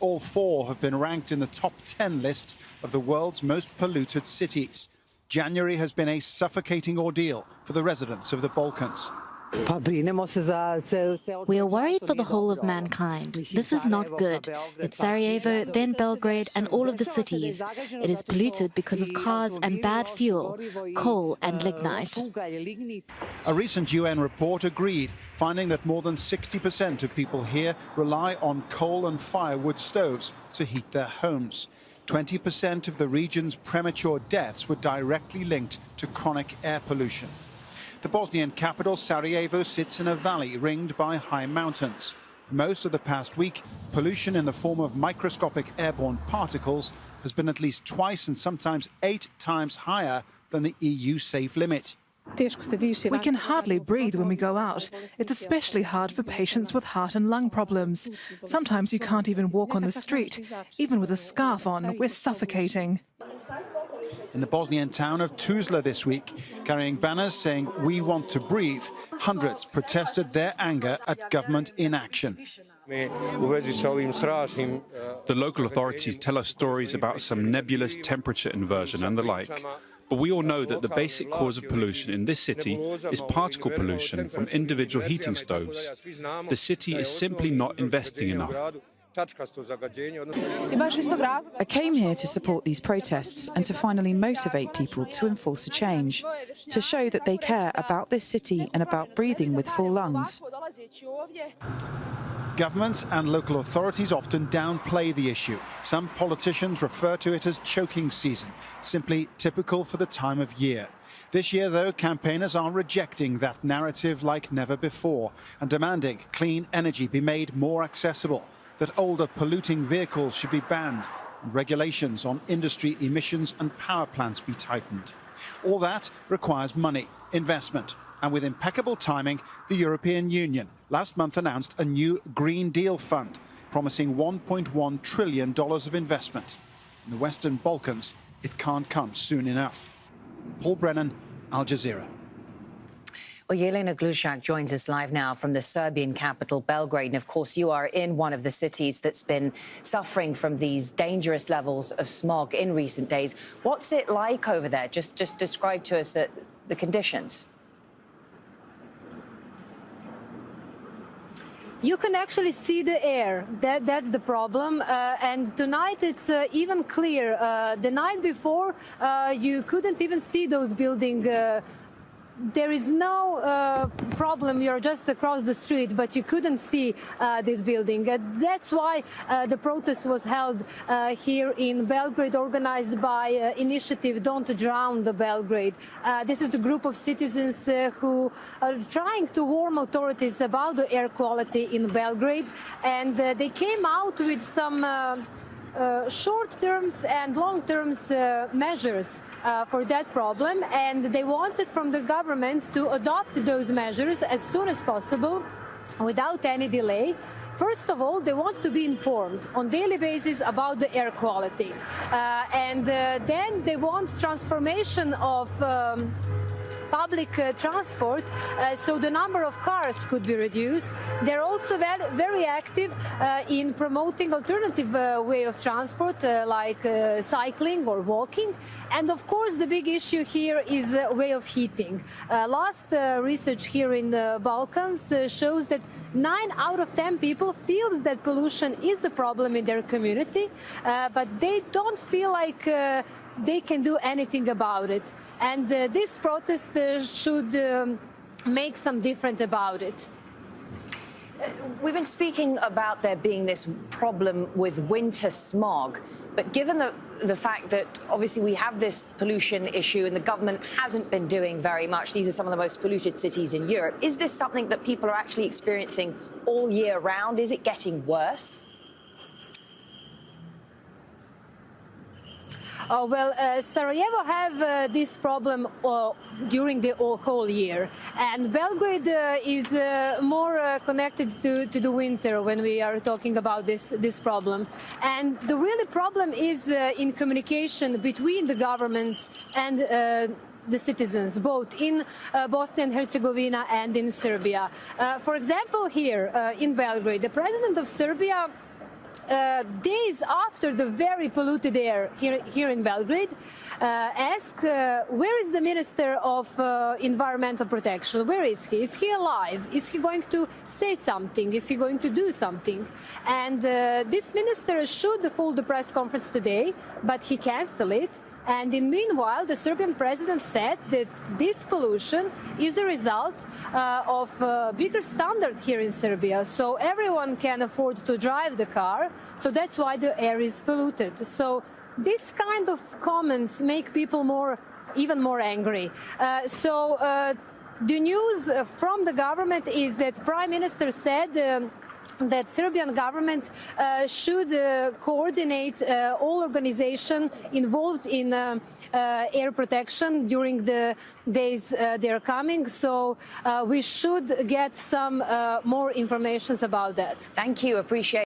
All four have been ranked in the top 10 list of the world's most polluted cities. January has been a suffocating ordeal for the residents of the Balkans. We are worried for the whole of mankind. This is not good. It's Sarajevo, then Belgrade, and all of the cities. It is polluted because of cars and bad fuel, coal and lignite. A recent UN report agreed, finding that more than 60% of people here rely on coal and firewood stoves to heat their homes. 20% of the region's premature deaths were directly linked to chronic air pollution. The Bosnian capital, Sarajevo, sits in a valley ringed by high mountains. Most of the past week, pollution in the form of microscopic airborne particles has been at least twice and sometimes 8 times higher than the EU safe limit. We can hardly breathe when we go out. It's especially hard for patients with heart and lung problems. Sometimes you can't even walk on the street. Even with a scarf on, we're suffocating. In the Bosnian town of Tuzla this week, carrying banners saying, "We want to breathe," hundreds protested their anger at government inaction. The local authorities tell us stories about some nebulous temperature inversion and the like. But we all know that the basic cause of pollution in this city is particle pollution from individual heating stoves. The city is simply not investing enough. I came here to support these protests and to finally motivate people to enforce a change, to show that they care about this city and about breathing with full lungs. Governments and local authorities often downplay the issue. Some politicians refer to it as choking season, simply typical for the time of year. This year, though, campaigners are rejecting that narrative like never before and demanding clean energy be made more accessible, that older polluting vehicles should be banned, and regulations on industry emissions and power plants be tightened. All that requires money, investment, and with impeccable timing, the European Union last month announced a new Green Deal fund, promising $1.1 trillion of investment. In the Western Balkans, it can't come soon enough. Paul Brennan, Al Jazeera. Well, Jelena Glushak joins us live now from the Serbian capital, Belgrade. And of course, you are in one of the cities that's been suffering from these dangerous levels of smog in recent days. What's it like over there? Just describe to us the conditions. You can actually see the air. That's the problem. And tonight it's even clear. The night before, you couldn't even see those buildings. There is no problem. You're just across the street, but you couldn't see this building. That's why the protest was held here in Belgrade, organized by initiative Don't Drown the Belgrade. This is the group of citizens who are trying to warn authorities about the air quality in Belgrade, and they came out with some short-term and long-term measures for that problem, and they wanted from the government to adopt those measures as soon as possible without any delay. First of all, they want to be informed on a daily basis about the air quality, and then they want transformation of public transport, so the number of cars could be reduced. They're also very active in promoting alternative way of transport, like cycling or walking. And of course, the big issue here is way of heating. Last research here in the Balkans shows that 9 out of 10 people feels that pollution is a problem in their community, but they don't feel like they can do anything about it. And this protest should make some difference about it. We've been speaking about there being this problem with winter smog, but given the fact that obviously we have this pollution issue and the government hasn't been doing very much, these are some of the most polluted cities in Europe, is this something that people are actually experiencing all year round? Is it getting worse? Sarajevo have this problem during the whole year, and Belgrade is more connected to the winter when we are talking about this problem. And the really problem is in communication between the governments and the citizens, both in Bosnia and Herzegovina and in Serbia. For example, here in Belgrade, the president of Serbia days after the very polluted air here in Belgrade, asked where is the Minister of Environmental Protection? Where is he? Is he alive? Is he going to say something? Is he going to do something? And this minister should hold a press conference today, but he canceled it. And in meanwhile, the Serbian president said that this pollution is a result of a bigger standard here in Serbia. So everyone can afford to drive the car. So that's why the air is polluted. So this kind of comments make people even more angry. The news from the government is that Prime Minister said that Serbian government should coordinate all organizations involved in air protection during the days they are coming. So we should get some more information about that. Thank you. Appreciate